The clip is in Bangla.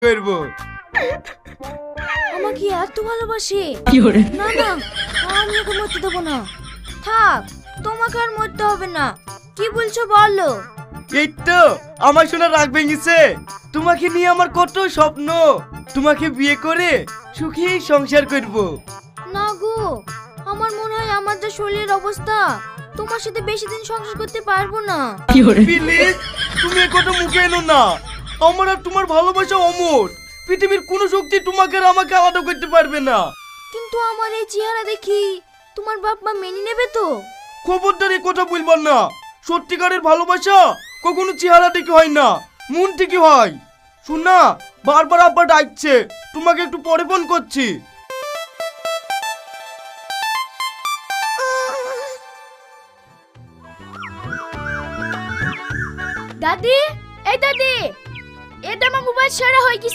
করবো। আমাকে এত ভালোবাসে? কি করে? না না, আমি ওকে মরতে দেবো না। থাক, তোমাকে আর মরতে হবে না। কি বলছো বলো? এই তো আমার শোনা রাগ ভেঙেছে। তোমাকে নিয়ে আমার কত স্বপ্ন, তোমাকে বিয়ে করে সুখী সংসার করব। না গো, আমার মনে হয় আমার যা শরীরের অবস্থা, তোমার সাথে বেশি দিন সংসার করতে পারবো না। কি করে? প্লিজ তুমি এই কথা মুখে এনো না। আমার আর তোমার ভালোবাসা অমর। পৃথিবীর কোনো শক্তি তোমাকে আর আমাকে আলাদা করতে পারবে না। কিন্তু আমার এই চেহারা দেখি তোমার বাপ মা মেনে নেবে তো? খবরদার এই কথা বলবার না। সত্যিকারের ভালোবাসা কখনো চেহারা দেখে হয় না, মন থেকে হয়। শোনা, বারবার আব্বা ডাকছে, তোমাকে একটু পরে ফোন করছি। দাদি, এই দাদি, এটা আমার মোবাইল সারা হয় কি